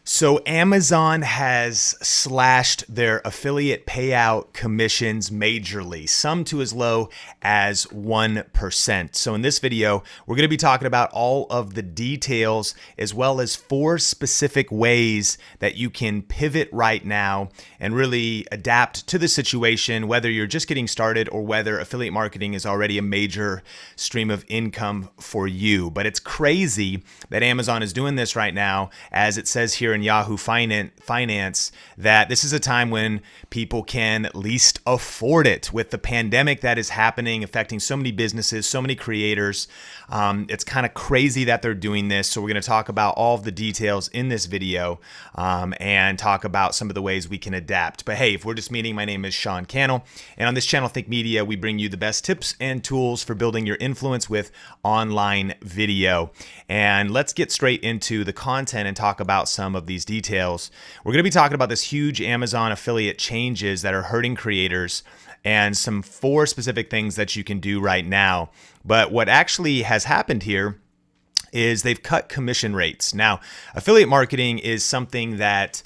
So Amazon has slashed their affiliate payout commissions majorly, some to as low as 1%. So in this video, we're going to be talking about all of the details as well as 4 specific ways that you can pivot right now and really adapt to the situation, whether you're just getting started or whether affiliate marketing is already a major stream of income for you. But it's crazy that Amazon is doing this right now, as it says here in Yahoo Finance, that this is a time when people can least afford it. With the pandemic that is happening, affecting so many businesses, so many creators, it's kind of crazy that they're doing this. So we're going to talk about all of the details in this video and talk about some of the ways we can adapt. But hey, if we're just meeting, my name is Sean Cannell, and on this channel, Think Media, we bring you the best tips and tools for building your influence with online video. And let's get straight into the content and talk about some of these details. We're going to be talking about this huge Amazon affiliate changes that are hurting creators and some 4 specific things that you can do right now. But what actually has happened here is they've cut commission rates. Now, affiliate marketing is something that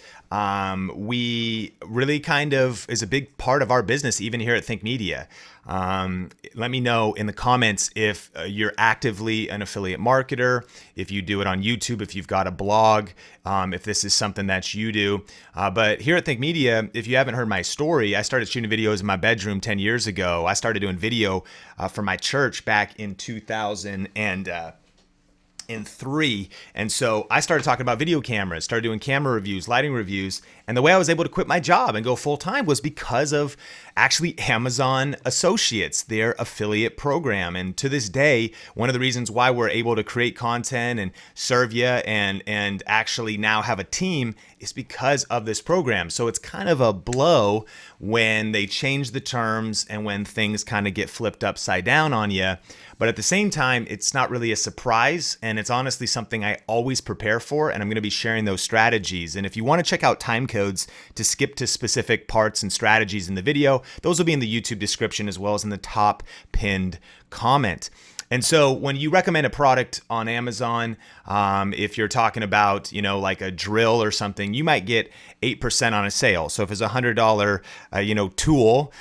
we really kind of is a big part of our business, even here at Think Media. Let me know in the comments if you're actively an affiliate marketer, if you do it on YouTube, if you've got a blog, if this is something that you do. But here at Think Media, if you haven't heard my story, I started shooting videos in my bedroom 10 years ago. I started doing video for my church back in 2003. And so I started talking about video cameras, started doing camera reviews, lighting reviews. And the way I was able to quit my job and go full time was because of actually Amazon Associates, their affiliate program. And to this day, one of the reasons why we're able to create content and serve you and actually now have a team is because of this program. So it's kind of a blow when they change the terms and when things kind of get flipped upside down on you. But at the same time, it's not really a surprise, and it's honestly something I always prepare for, and I'm going to be sharing those strategies. And if you want to check out time codes to skip to specific parts and strategies in the video, those will be in the YouTube description as well as in the top pinned comment. And so when you recommend a product on Amazon, if you're talking about, like a drill or something, you might get 8% on a sale. So if it's a $100, tool,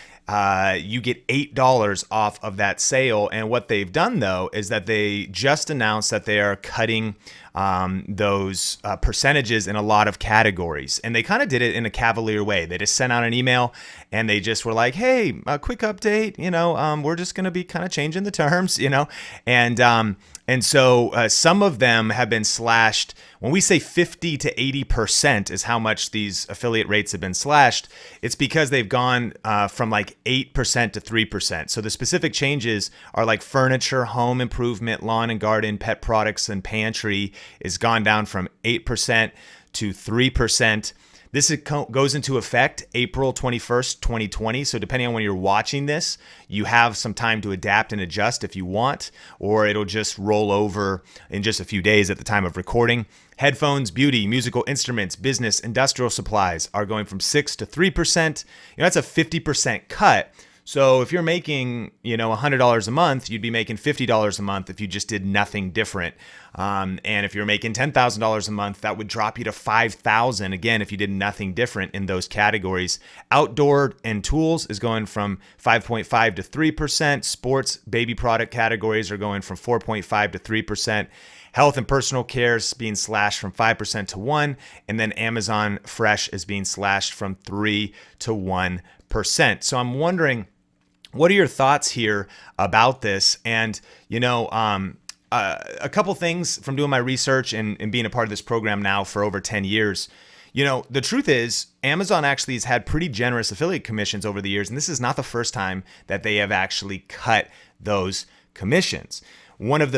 you get $8 off of that sale. And what they've done, though, is that they just announced that they are cutting those percentages in a lot of categories. And they kind of did it in a cavalier way. They just sent out an email and they just were like, hey, a quick update, we're just going to be kind of changing the terms, and so some of them have been slashed. When we say 50 to 80% is how much these affiliate rates have been slashed, it's because they've gone from like 8% to 3%. So the specific changes are like furniture, home improvement, lawn and garden, pet products, and pantry is gone down from 8% to 3%. This goes into effect April 21st, 2020. So depending on when you're watching this, you have some time to adapt and adjust if you want, or it'll just roll over in just a few days at the time of recording. Headphones, beauty, musical instruments, business, industrial supplies are going from 6 to 3%. That's a 50% cut. So if you're making, $100 a month, you'd be making $50 a month if you just did nothing different. And if you're making $10,000 a month, that would drop you to $5,000 again if you did nothing different in those categories. Outdoor and tools is going from 5.5 to 3%. Sports, baby product categories are going from 4.5 to 3%. Health and personal care is being slashed from 5% to 1%, and then Amazon Fresh is being slashed from 3 to 1%. So I'm wondering, what are your thoughts here about this? And a couple things from doing my research and being a part of this program now for over 10 years. The truth is, Amazon actually has had pretty generous affiliate commissions over the years, and this is not the first time that they have actually cut those commissions. One of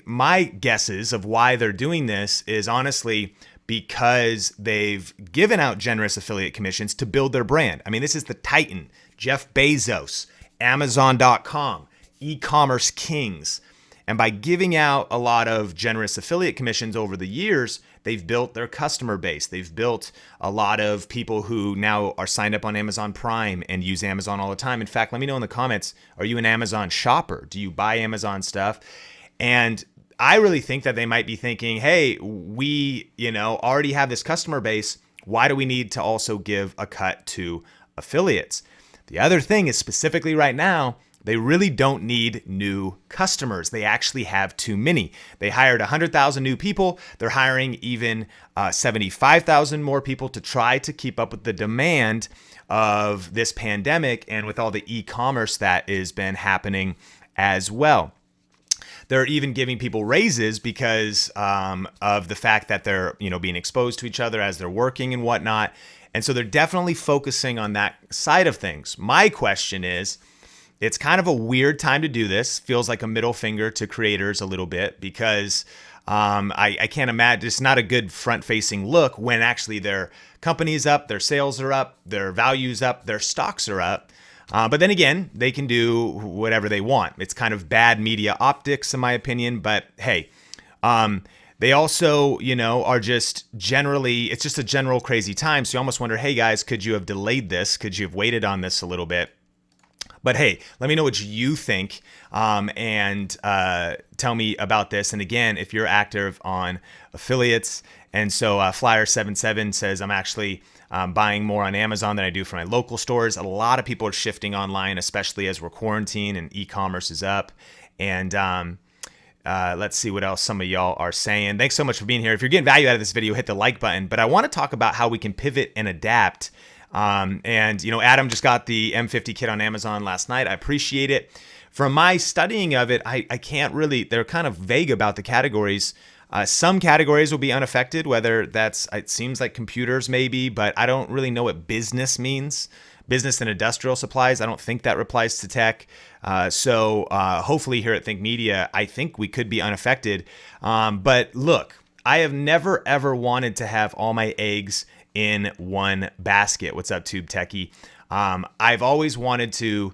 my guesses of why they're doing this is honestly because they've given out generous affiliate commissions to build their brand. I mean, this is the Titan, Jeff Bezos, Amazon.com, e-commerce kings. And by giving out a lot of generous affiliate commissions over the years, they've built their customer base. They've built a lot of people who now are signed up on Amazon Prime and use Amazon all the time. In fact, let me know in the comments, are you an Amazon shopper? Do you buy Amazon stuff? And I really think that they might be thinking, hey, we, already have this customer base. Why do we need to also give a cut to affiliates? The other thing is specifically right now, they really don't need new customers. They actually have too many. They hired 100,000 new people. They're hiring even 75,000 more people to try to keep up with the demand of this pandemic and with all the e-commerce that has been happening as well. They're even giving people raises because of the fact that they're, being exposed to each other as they're working and whatnot. And so they're definitely focusing on that side of things. My question is, it's kind of a weird time to do this. Feels like a middle finger to creators a little bit because I can't imagine, it's not a good front-facing look when actually their company's up, their sales are up, their value's up, their stocks are up. But then again, they can do whatever they want. It's kind of bad media optics, in my opinion. But hey, they also, are just generally, it's just a general crazy time. So you almost wonder, hey guys, could you have delayed this? Could you have waited on this a little bit? But hey, let me know what you think and tell me about this. And again, if you're active on affiliates, and so Flyer77 says, I'm actually buying more on Amazon than I do for my local stores. A lot of people are shifting online, especially as we're quarantined and e-commerce is up. And let's see what else some of y'all are saying. Thanks so much for being here. If you're getting value out of this video, hit the like button. But I want to talk about how we can pivot and adapt. Adam just got the M50 kit on Amazon last night. I appreciate it. From my studying of it, I can't really, they're kind of vague about the categories. Some categories will be unaffected, whether that's, it seems like computers maybe, but I don't really know what business means. Business and industrial supplies, I don't think that applies to tech. So hopefully here at Think Media, I think we could be unaffected. But look, I have never ever wanted to have all my eggs in one basket. What's up, Tube Techie? I've always wanted to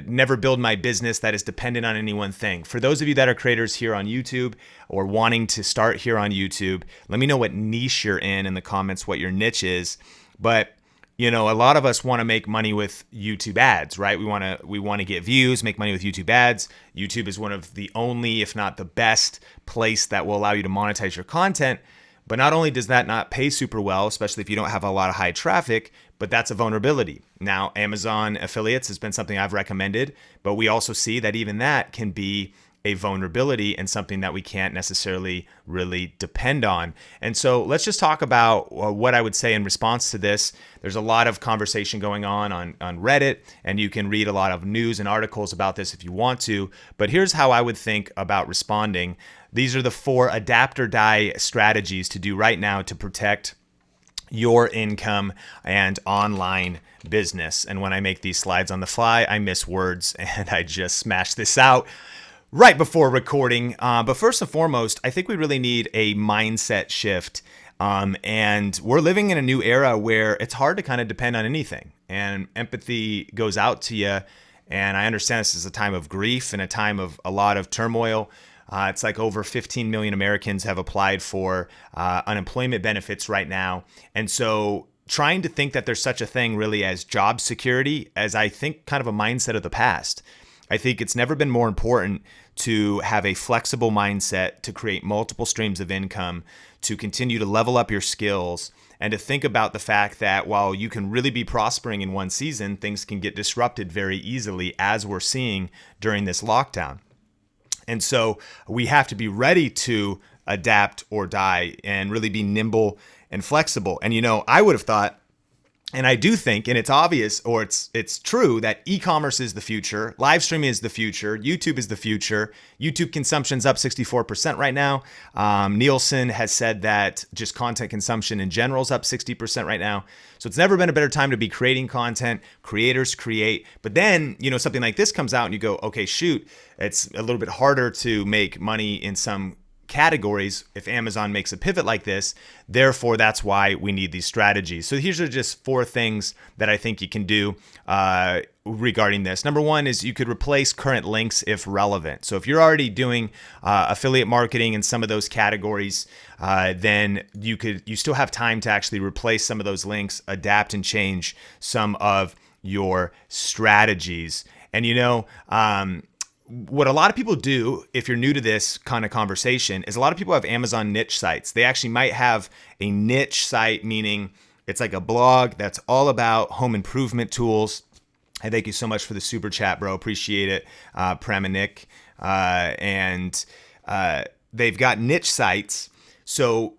never build my business that is dependent on any one thing. For those of you that are creators here on YouTube or wanting to start here on YouTube, let me know what niche you're in the comments, what your niche is. But a lot of us want to make money with YouTube ads, right? We want to get views, make money with YouTube ads. YouTube is one of the only, if not the best place that will allow you to monetize your content. But not only does that not pay super well, especially if you don't have a lot of high traffic, but that's a vulnerability. Now, Amazon affiliates has been something I've recommended, but we also see that even that can be a vulnerability and something that we can't necessarily really depend on. And so let's just talk about what I would say in response to this. There's a lot of conversation going on Reddit, and you can read a lot of news and articles about this if you want to. But here's how I would think about responding. These are the 4 adapt or die strategies to do right now to protect your income and online business. And when I make these slides on the fly, I miss words and I just smash this out right before recording. But first and foremost, I think we really need a mindset shift. And we're living in a new era where it's hard to kind of depend on anything. And empathy goes out to you. And I understand this is a time of grief and a time of a lot of turmoil. It's like over 15 million Americans have applied for unemployment benefits right now. And so trying to think that there's such a thing really as job security, as I think kind of a mindset of the past. I think it's never been more important to have a flexible mindset, to create multiple streams of income, to continue to level up your skills, and to think about the fact that while you can really be prospering in one season, things can get disrupted very easily, as we're seeing during this lockdown. And so we have to be ready to adapt or die and really be nimble and flexible. And I would have thought, and I do think, and it's obvious or it's true, that e-commerce is the future, live streaming is the future, YouTube is the future. YouTube consumption's up 64% right now. Nielsen has said that just content consumption in general is up 60% right now. So it's never been a better time to be creating content. Creators create. But then, something like this comes out and you go, okay, shoot, it's a little bit harder to make money in some categories if Amazon makes a pivot like this. Therefore, that's why we need these strategies. So here's just 4 things that I think you can do regarding this. Number 1 is you could replace current links if relevant. So if you're already doing affiliate marketing in some of those categories, then you still have time to actually replace some of those links, adapt and change some of your strategies. And what a lot of people do, if you're new to this kind of conversation, is a lot of people have Amazon niche sites. They actually might have a niche site, meaning it's like a blog that's all about home improvement tools. I thank you so much for the super chat, bro. Appreciate it, Prem and Nick. They've got niche sites. So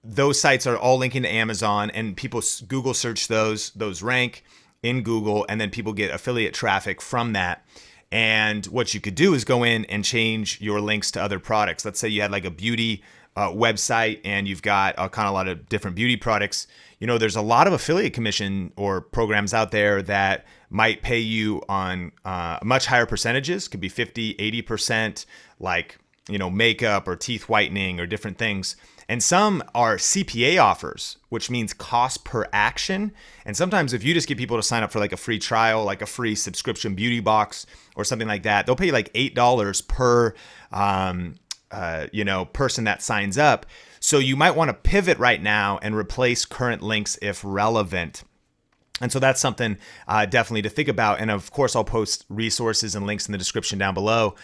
those sites are all linking to Amazon, and people Google search those rank in Google, and then people get affiliate traffic from that. And what you could do is go in and change your links to other products. Let's say you had like a beauty website and you've got kind of a lot of different beauty products. There's a lot of affiliate commission or programs out there that might pay you on much higher percentages, could be 50, 80%, like, makeup or teeth whitening or different things. And some are CPA offers, which means cost per action. And sometimes if you just get people to sign up for like a free trial, like a free subscription beauty box or something like that, they'll pay you like $8 per person that signs up. So you might want to pivot right now and replace current links if relevant. And so that's something definitely to think about. And of course, I'll post resources and links in the description down below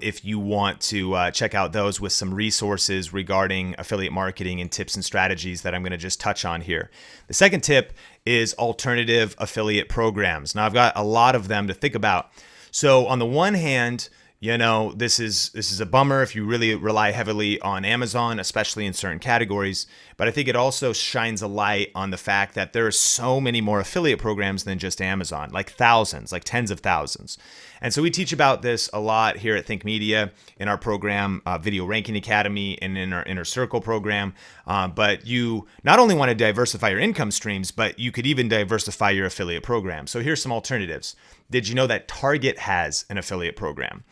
if you want to check out those with some resources regarding affiliate marketing and tips and strategies that I'm going to just touch on here. The second tip is alternative affiliate programs. Now, I've got a lot of them to think about. So on the one hand, this is a bummer if you really rely heavily on Amazon, especially in certain categories. But I think it also shines a light on the fact that there are so many more affiliate programs than just Amazon, like thousands, like tens of thousands. And so we teach about this a lot here at Think Media in our program, Video Ranking Academy, and in our Inner Circle program. But you not only want to diversify your income streams, but you could even diversify your affiliate program. So here's some alternatives. Did you know that Target has an affiliate program?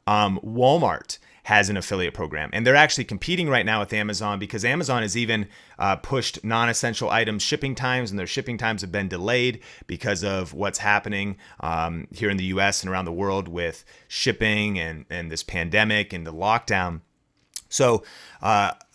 Walmart has an affiliate program, and they're actually competing right now with Amazon because Amazon has even pushed non-essential items shipping times, and their shipping times have been delayed because of what's happening here in the US and around the world with shipping and this pandemic and the lockdown. So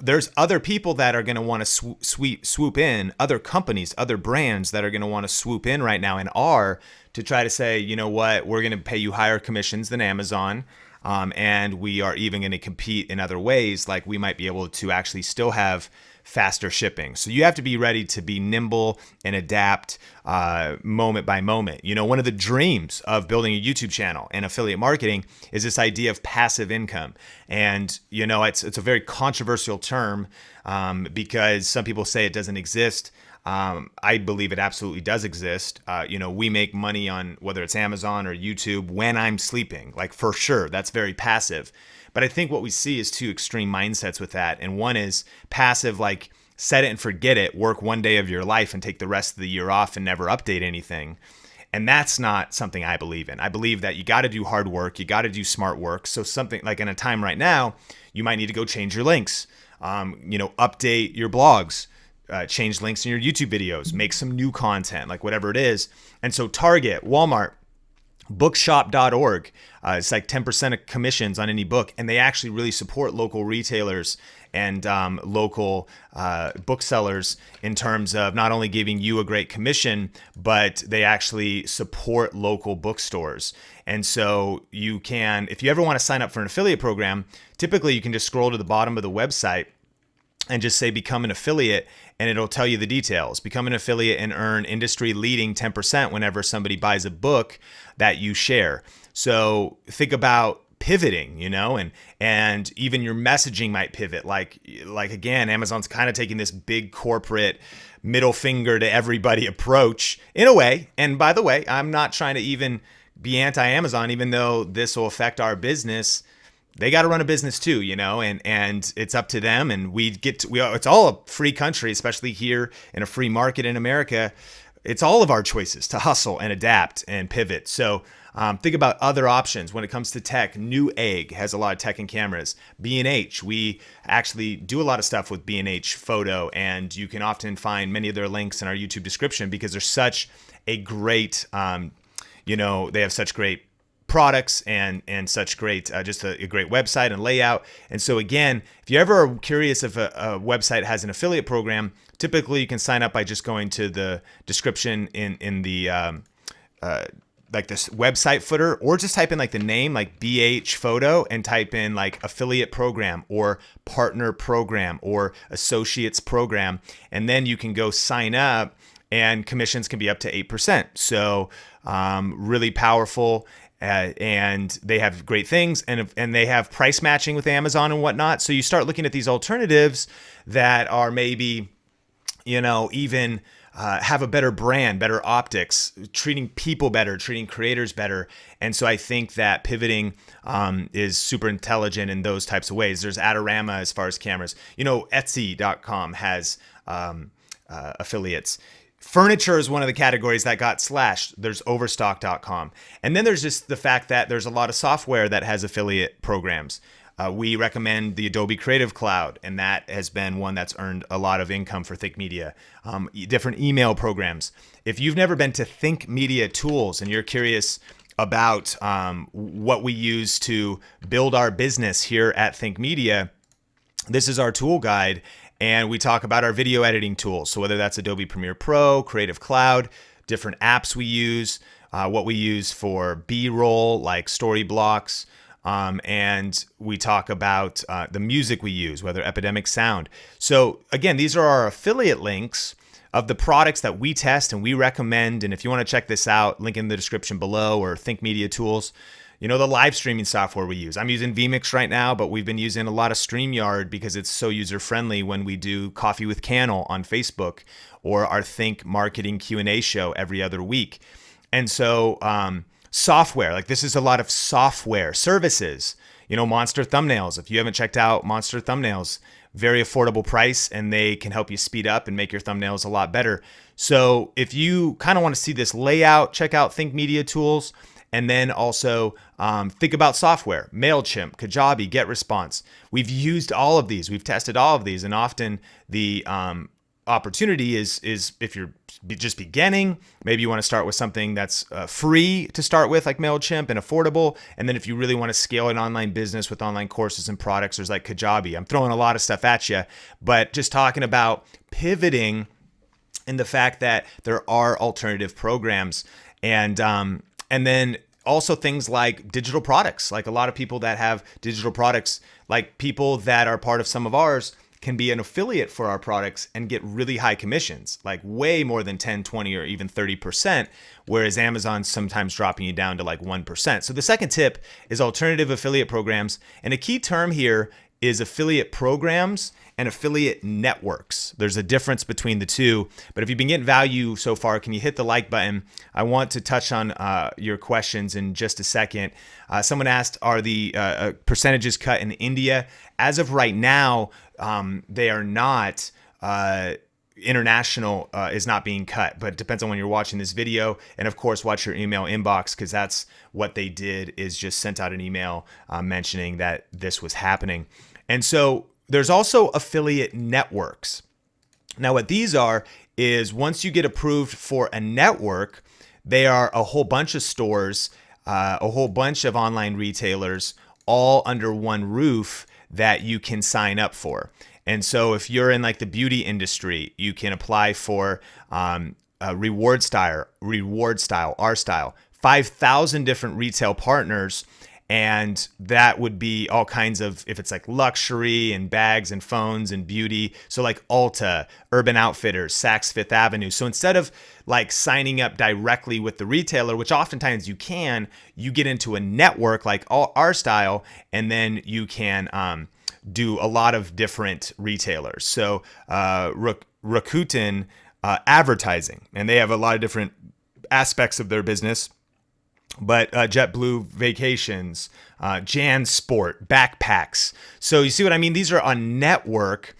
there's other people that are going to want to swoop in, other companies, other brands that are going to want to swoop in right now and are to try to say, you know what, we're going to pay you higher commissions than Amazon. And we are even going to compete in other ways, like we might be able to actually still have faster shipping. So you have to be ready to be nimble and adapt moment by moment. One of the dreams of building a YouTube channel and affiliate marketing is this idea of passive income. And, it's a very controversial term because some people say it doesn't exist. I believe it absolutely does exist. We make money on whether it's Amazon or YouTube when I'm sleeping, like for sure. That's very passive. But I think what we see is two extreme mindsets with that. And one is passive, like set it and forget it, work one day of your life and take the rest of the year off and never update anything. And that's not something I believe in. I believe that you got to do hard work. You got to do smart work. So something like in a time right now, you might need to go change your links, update your blogs, change links in your YouTube videos, make some new content, like whatever it is. And so Target, Walmart, bookshop.org, it's like 10% of commissions on any book. And they actually really support local retailers and local booksellers in terms of not only giving you a great commission, but they actually support local bookstores. And so you can, if you ever want to sign up for an affiliate program, typically you can just scroll to the bottom of the website and just say become an affiliate, and it'll tell you the details. Become an affiliate and earn industry leading 10% whenever somebody buys a book that you share. So think about pivoting, and even your messaging might pivot. Like again, Amazon's kind of taking this big corporate middle finger to everybody approach in a way. And by the way, I'm not trying to even be anti-Amazon, even though this will affect our business. They got to run a business too, and it's up to them. And it's all a free country, especially here in a free market in America. It's all of our choices to hustle and adapt and pivot. So think about other options when it comes to tech. Newegg has a lot of tech and cameras. B&H, we actually do a lot of stuff with B&H Photo, and you can often find many of their links in our YouTube description because they're such a great, they have such great products and such great, just a great website and layout. And so again, if you ever are curious if a website has an affiliate program, typically you can sign up by just going to the description in the like this website footer, or just type in like the name, like BH photo, and type in like affiliate program or partner program or associates program. And then you can go sign up, and commissions can be up to 8%. So really powerful. And they have great things, and they have price matching with Amazon and whatnot. So you start looking at these alternatives that are maybe, even have a better brand, better optics, treating people better, treating creators better. And so I think that pivoting is super intelligent in those types of ways. There's Adorama as far as cameras. Etsy.com has affiliates. Furniture is one of the categories that got slashed. There's Overstock.com. And then there's just the fact that there's a lot of software that has affiliate programs. We recommend the Adobe Creative Cloud, and that has been one that's earned a lot of income for Think Media. Different email programs. If you've never been to Think Media Tools and you're curious about what we use to build our business here at Think Media, this is our tool guide. And we talk about our video editing tools. So whether that's Adobe Premiere Pro, Creative Cloud, different apps we use, what we use for B-roll like story blocks, and we talk about the music we use, whether Epidemic Sound. So again, these are our affiliate links of the products that we test and we recommend. And if you want to check this out, link in the description below, or Think Media Tools. The live streaming software we use. I'm using vMix right now, but we've been using a lot of StreamYard because it's so user-friendly when we do Coffee with Cannell on Facebook, or our Think Marketing Q&A show every other week. And so software, like this is a lot of software services. Monster Thumbnails. If you haven't checked out Monster Thumbnails, very affordable price, and they can help you speed up and make your thumbnails a lot better. So if you kind of want to see this layout, check out Think Media Tools. And then also think about software, MailChimp, Kajabi, GetResponse. We've used all of these. We've tested all of these. And often the opportunity is if you're just beginning, maybe you want to start with something that's free to start with, like MailChimp, and affordable. And then if you really want to scale an online business with online courses and products, there's like Kajabi. I'm throwing a lot of stuff at you, but just talking about pivoting and the fact that there are alternative programs. And then also things like digital products. Like a lot of people that have digital products, like people that are part of some of ours, can be an affiliate for our products and get really high commissions, like way more than 10, 20, or even 30%, whereas Amazon's sometimes dropping you down to like 1%. So the second tip is alternative affiliate programs. And a key term here is affiliate programs and affiliate networks. There's a difference between the two, but if you've been getting value so far, can you hit the like button? I want to touch on your questions in just a second. Someone asked, are the percentages cut in India? As of right now, they are not. International is not being cut, but it depends on when you're watching this video. And of course, watch your email inbox, because that's what they did, is just sent out an email mentioning that this was happening. And so there's also affiliate networks. Now, what these are is once you get approved for a network, they are a whole bunch of stores, a whole bunch of online retailers, all under one roof that you can sign up for. And so if you're in like the beauty industry, you can apply for Reward Style, our style, 5,000 different retail partners. And that would be all kinds of, if it's like luxury and bags and phones and beauty. So like Ulta, Urban Outfitters, Saks Fifth Avenue. So instead of like signing up directly with the retailer, which oftentimes you can, you get into a network like our style, and then you can do a lot of different retailers. So Rakuten Advertising, and they have a lot of different aspects of their business. But JetBlue Vacations, JanSport, backpacks. So you see what I mean? These are on network.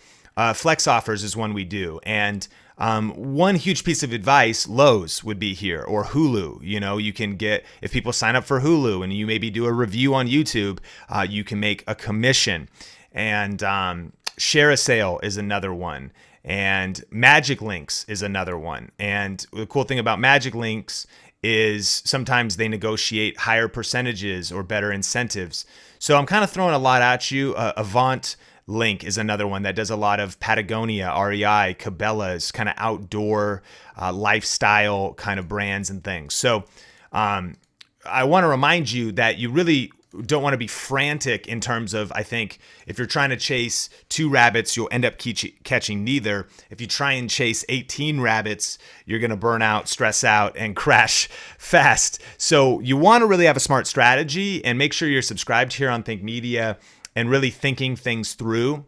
Flex Offers is one we do. And one huge piece of advice, Lowe's would be here, or Hulu. You can get, if people sign up for Hulu and you maybe do a review on YouTube, you can make a commission. And Share a Sale is another one. And Magic Links is another one. And the cool thing about Magic Links is sometimes they negotiate higher percentages or better incentives. So I'm kind of throwing a lot at you. Avant Link is another one that does a lot of Patagonia, REI, Cabela's, kind of outdoor lifestyle kind of brands and things. So I want to remind you that you really don't want to be frantic in terms of, I think, if you're trying to chase 2 rabbits, you'll end up catching neither. If you try and chase 18 rabbits, you're going to burn out, stress out, and crash fast. So you want to really have a smart strategy and make sure you're subscribed here on Think Media and really thinking things through,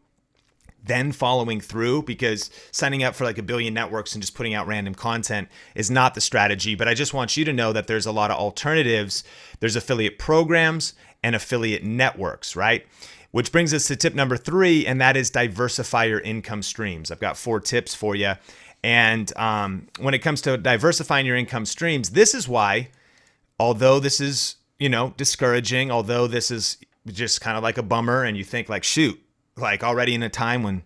then following through, because signing up for like a billion networks and just putting out random content is not the strategy. But I just want you to know that there's a lot of alternatives. There's affiliate programs and affiliate networks, right? Which brings us to tip number 3, and that is diversify your income streams. I've got 4 tips for you. And when it comes to diversifying your income streams, this is why, although this is, discouraging, although this is just kind of like a bummer and you think like, shoot, like already in a time when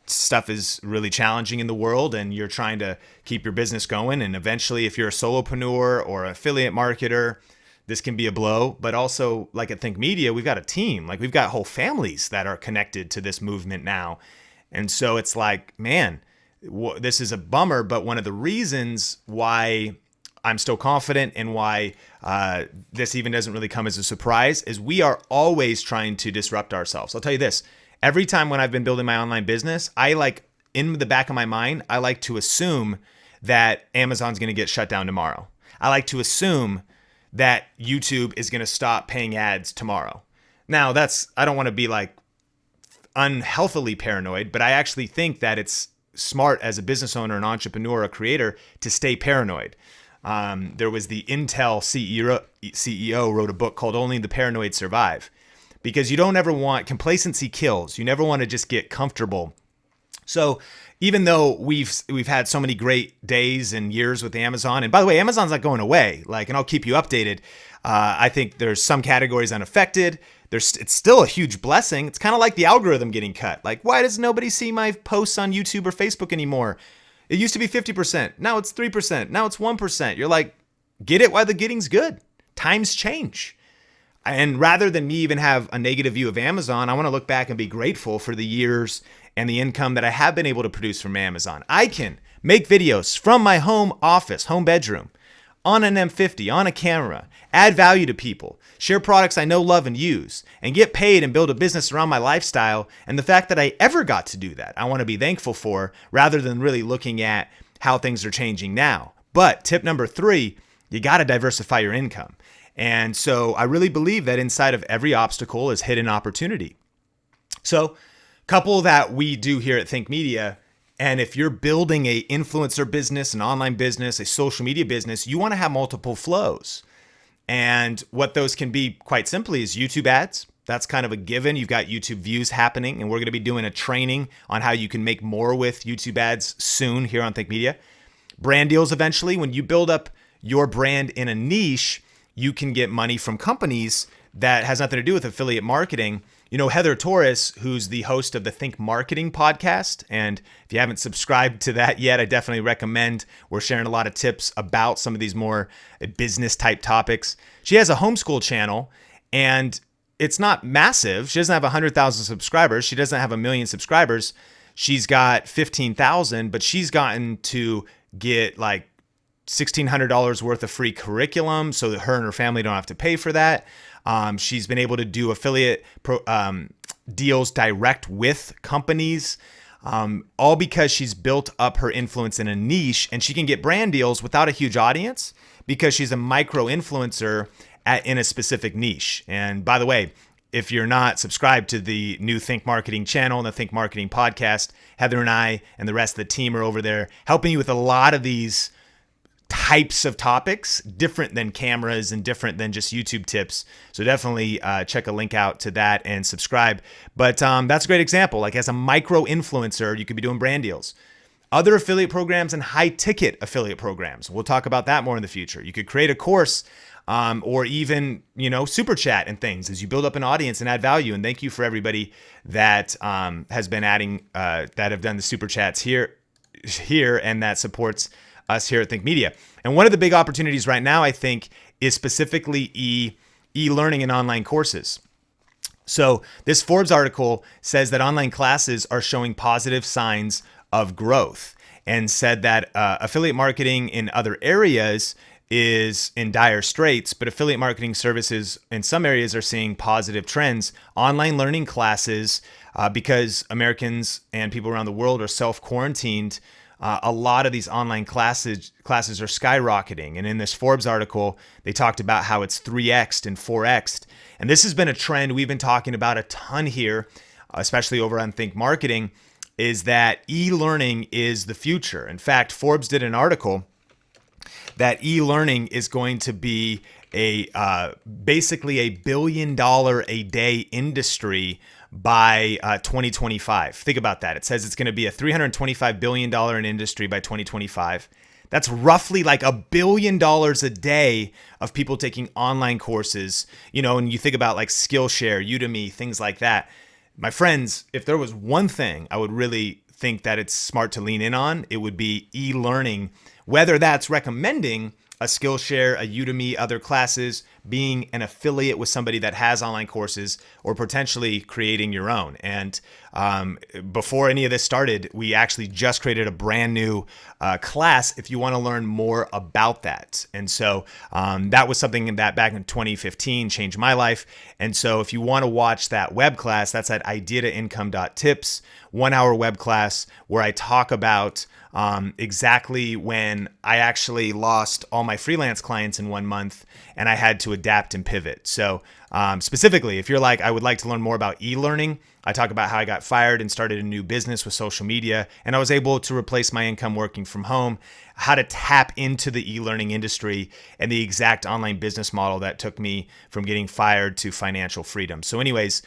stuff is really challenging in the world and you're trying to keep your business going. And eventually, if you're a solopreneur or affiliate marketer, this can be a blow. But also, like at Think Media, we've got a team, like we've got whole families that are connected to this movement now. And so it's like, man, this is a bummer. But one of the reasons why I'm still confident and why this even doesn't really come as a surprise is we are always trying to disrupt ourselves. I'll tell you this. Every time when I've been building my online business, in the back of my mind, I like to assume that Amazon's going to get shut down tomorrow. I like to assume that YouTube is going to stop paying ads tomorrow. Now, I don't want to be like unhealthily paranoid, but I actually think that it's smart as a business owner, an entrepreneur, a creator to stay paranoid. There was the Intel CEO wrote a book called Only the Paranoid Survive. Because you don't ever want, complacency kills. You never want to just get comfortable. So even though we've had so many great days and years with Amazon, and by the way, Amazon's not going away, and I'll keep you updated. I think there's some categories unaffected. It's still a huge blessing. It's kind of like the algorithm getting cut. Like, why does nobody see my posts on YouTube or Facebook anymore? It used to be 50%. Now it's 3%. Now it's 1%. You're like, get it while the getting's good. Times change. And rather than me even have a negative view of Amazon, I want to look back and be grateful for the years and the income that I have been able to produce from Amazon. I can make videos from my home office, home bedroom, on an M50, on a camera, add value to people, share products I know, love, and use, and get paid and build a business around my lifestyle. And the fact that I ever got to do that, I want to be thankful for, rather than really looking at how things are changing now. But tip number 3, you got to diversify your income. And so I really believe that inside of every obstacle is hidden opportunity. So couple that we do here at Think Media, and if you're building a influencer business, an online business, a social media business, you want to have multiple flows. And what those can be quite simply is YouTube ads. That's kind of a given. You've got YouTube views happening, and we're going to be doing a training on how you can make more with YouTube ads soon here on Think Media. Brand deals eventually. When you build up your brand in a niche, you can get money from companies that has nothing to do with affiliate marketing. Heather Torres, who's the host of the Think Marketing podcast, and if you haven't subscribed to that yet, I definitely recommend. We're sharing a lot of tips about some of these more business type topics. She has a homeschool channel, and it's not massive. She doesn't have 100,000 subscribers. She doesn't have 1 million subscribers. She's got 15,000, but she's gotten to get like $1,600 worth of free curriculum so that her and her family don't have to pay for that. She's been able to do affiliate deals direct with companies, all because she's built up her influence in a niche, and she can get brand deals without a huge audience because she's a micro influencer in a specific niche. And by the way, if you're not subscribed to the new Think Marketing channel and the Think Marketing podcast, Heather and I and the rest of the team are over there helping you with a lot of these types of topics, different than cameras and different than just YouTube tips. So definitely check a link out to that and subscribe. But that's a great example. Like as a micro influencer, you could be doing brand deals. Other affiliate programs and high ticket affiliate programs. We'll talk about that more in the future. You could create a course or even, super chat and things as you build up an audience and add value. And thank you for everybody that has been adding, that have done the super chats here and that supports us here at Think Media. And one of the big opportunities right now, I think, is specifically e-learning and online courses. So this Forbes article says that online classes are showing positive signs of growth, and said that affiliate marketing in other areas is in dire straits, but affiliate marketing services in some areas are seeing positive trends. Online learning classes, because Americans and people around the world are self-quarantined, a lot of these online classes are skyrocketing. And in this Forbes article, they talked about how it's 3x'd and 4x'd. And this has been a trend we've been talking about a ton here, especially over on Think Marketing, is that e-learning is the future. In fact, Forbes did an article that e-learning is going to be basically $1 billion a day industry by 2025. Think about that. It says it's going to be a $325 billion in industry by 2025. That's roughly like $1 billion a day of people taking online courses. And you think about like Skillshare, Udemy, things like that. My friends, if there was one thing I would really think that it's smart to lean in on, it would be e-learning, whether that's recommending a Skillshare, a Udemy, other classes, being an affiliate with somebody that has online courses, or potentially creating your own. And before any of this started, we actually just created a brand new class if you want to learn more about that. And so that was something that back in 2015 changed my life. And so if you want to watch that web class, that's at ideatoincome.tips, 1 hour web class where I talk about exactly when I actually lost all my freelance clients in 1 month and I had to adapt and pivot. So specifically, if you're like, I would like to learn more about e-learning, I talk about how I got fired and started a new business with social media, and I was able to replace my income working from home, how to tap into the e-learning industry and the exact online business model that took me from getting fired to financial freedom. So anyways,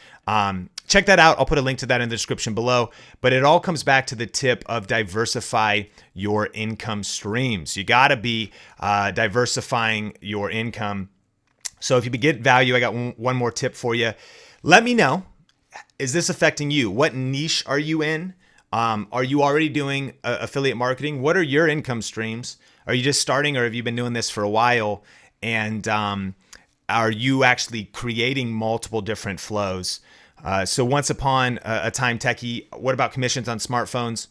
check that out. I'll put a link to that in the description below, but it all comes back to the tip of diversify your income streams. You gotta be diversifying your income. So if you get value, I got one more tip for you. Let me know, is this affecting you? What niche are you in? Are you already doing affiliate marketing? What are your income streams? Are you just starting, or have you been doing this for a while? And are you actually creating multiple different flows? So once upon a time, techie, what about commissions on smartphones?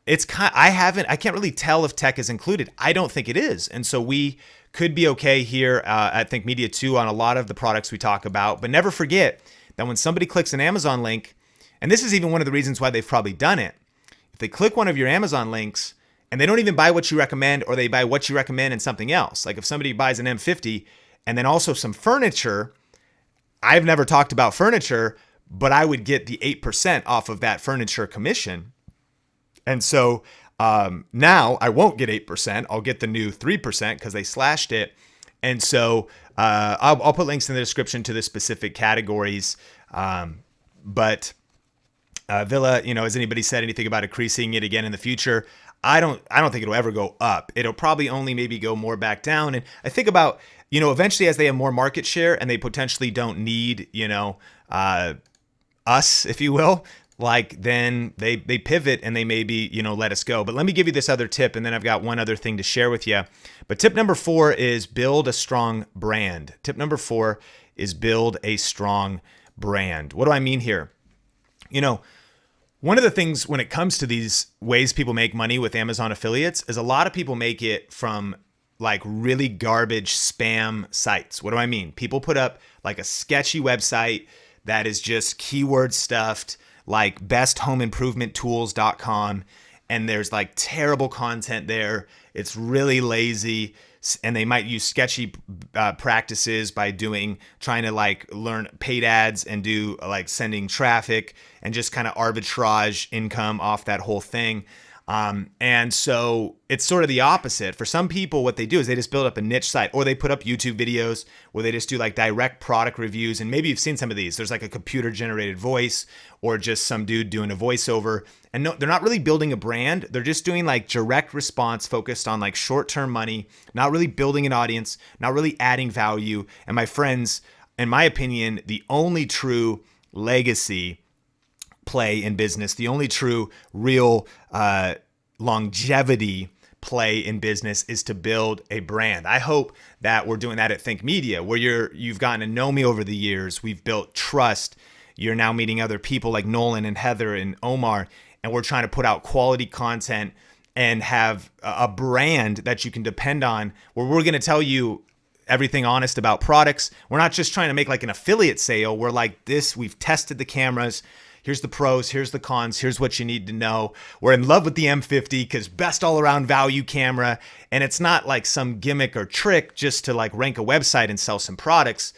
I can't really tell if tech is included. I don't think it is. And so we could be okay here at Think Media too on a lot of the products we talk about, but never forget that when somebody clicks an Amazon link, and this is even one of the reasons why they've probably done it, if they click one of your Amazon links and they don't even buy what you recommend, or they buy what you recommend and something else, like if somebody buys an M50 and then also some furniture, I've never talked about furniture, but I would get the 8% off of that furniture commission. And so now I won't get 8%. I'll get the new 3% because they slashed it. And so I'll put links in the description to the specific categories. But Villa, has anybody said anything about increasing it again in the future? I don't think it'll ever go up. It'll probably only maybe go more back down. And I think about, eventually as they have more market share and they potentially don't need, us, if you will, like then they pivot and they maybe, let us go. But let me give you this other tip, and then I've got one other thing to share with you. But tip number 4 is build a strong brand. Tip number 4 is build a strong brand. What do I mean here? One of the things when it comes to these ways people make money with Amazon affiliates is a lot of people make it from like really garbage spam sites. What do I mean? People put up like a sketchy website that is just keyword stuffed, like besthomeimprovementtools.com, and there's like terrible content there. It's really lazy, and they might use sketchy practices by trying to like learn paid ads and do like sending traffic and just kind of arbitrage income off that whole thing. And so it's sort of the opposite. For some people, what they do is they just build up a niche site, or they put up YouTube videos where they just do like direct product reviews. And maybe you've seen some of these. There's like a computer generated voice, or just some dude doing a voiceover. And no, they're not really building a brand. They're just doing like direct response focused on like short-term money, not really building an audience, not really adding value. And my friends, in my opinion, the only true legacy play in business, the only true real longevity play in business is to build a brand. I hope that we're doing that at Think Media, where you've gotten to know me over the years. We've built trust. You're now meeting other people like Nolan and Heather and Omar, and we're trying to put out quality content and have a brand that you can depend on, where we're going to tell you everything honest about products. We're not just trying to make like an affiliate sale. We're like this, we've tested the cameras. Here's the pros, here's the cons, here's what you need to know. We're in love with the M50 because best all around value camera. And it's not like some gimmick or trick just to like rank a website and sell some products.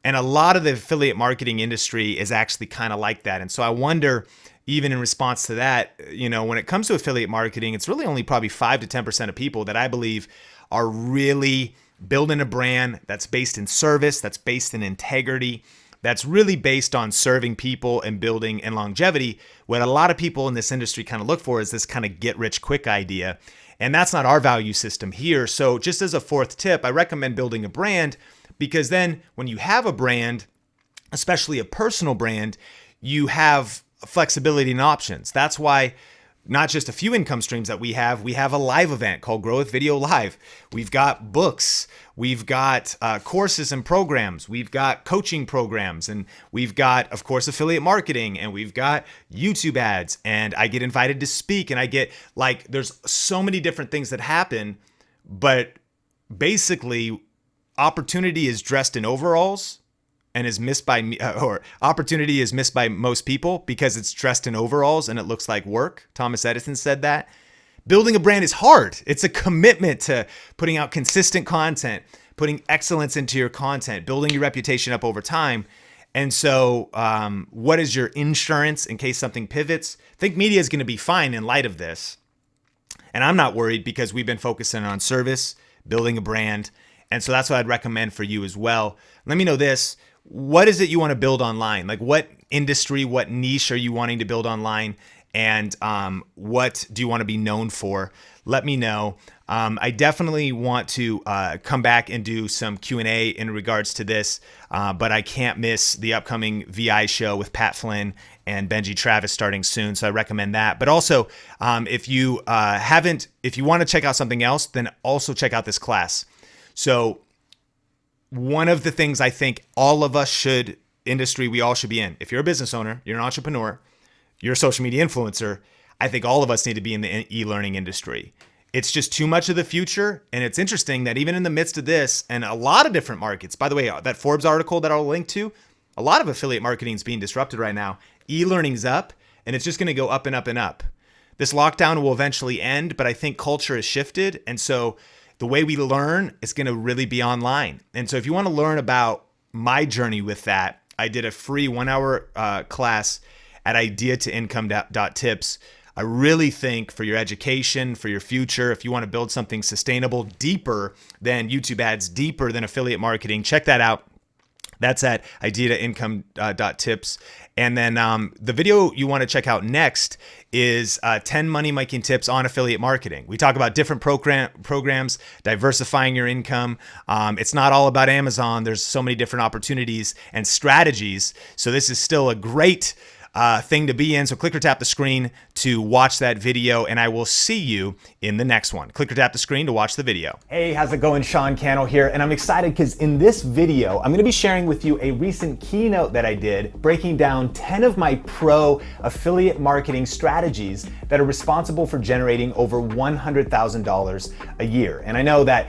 And a lot of the affiliate marketing industry is actually kind of like that. And so I wonder, even in response to that, when it comes to affiliate marketing, it's really only probably 5 to 10% of people that I believe are really building a brand that's based in service, that's based in integrity, that's really based on serving people and building and longevity. What a lot of people in this industry kind of look for is this kind of get rich quick idea. And that's not our value system here. So just as a fourth tip, I recommend building a brand, because then when you have a brand, especially a personal brand, you have flexibility and options. That's why not just a few income streams that we have a live event called Grow with Video Live. We've got books, we've got courses and programs, we've got coaching programs, and we've got, of course, affiliate marketing, and we've got YouTube ads, and I get invited to speak, and I get there's so many different things that happen, but basically opportunity is dressed in overalls and is missed by me, or opportunity is missed by most people because it's dressed in overalls and it looks like work. Thomas Edison said that. Building a brand is hard. It's a commitment to putting out consistent content, putting excellence into your content, building your reputation up over time. And so what is your insurance in case something pivots? I think media is going to be fine in light of this. And I'm not worried because we've been focusing on service, building a brand. And so that's what I'd recommend for you as well. Let me know this. What is it you want to build online? Like what industry, what niche are you wanting to build online? And what do you want to be known for? Let me know. I definitely want to come back and do some Q&A in regards to this, but I can't miss the upcoming VI show with Pat Flynn and Benji Travis starting soon. So I recommend that. But also, if you want to check out something else, then also check out this class. So one of the things I think all of us we all should be in. If you're a business owner, you're an entrepreneur, you're a social media influencer, I think all of us need to be in the e-learning industry. It's just too much of the future. And it's interesting that even in the midst of this and a lot of different markets, by the way, that Forbes article that I'll link to, a lot of affiliate marketing is being disrupted right now. E-learning's up and it's just going to go up and up and up. This lockdown will eventually end, but I think culture has shifted. And so the way we learn is going to really be online. And so if you want to learn about my journey with that, I did a free 1-hour class at idea-to-income.tips. I really think for your education, for your future, if you want to build something sustainable, deeper than YouTube ads, deeper than affiliate marketing, check that out. That's at idea-to-income.tips. And then the video you want to check out next is 10 money making tips on affiliate marketing. We talk about different programs, diversifying your income. It's not all about Amazon. There's so many different opportunities and strategies. So this is still a great thing to be in. So click or tap the screen to watch that video, and I will see you in the next one. Click or tap the screen to watch the video. Hey, how's it going? Sean Cannell here, and I'm excited because in this video, I'm gonna be sharing with you a recent keynote that I did, breaking down 10 of my pro affiliate marketing strategies that are responsible for generating over $100,000 a year. And I know that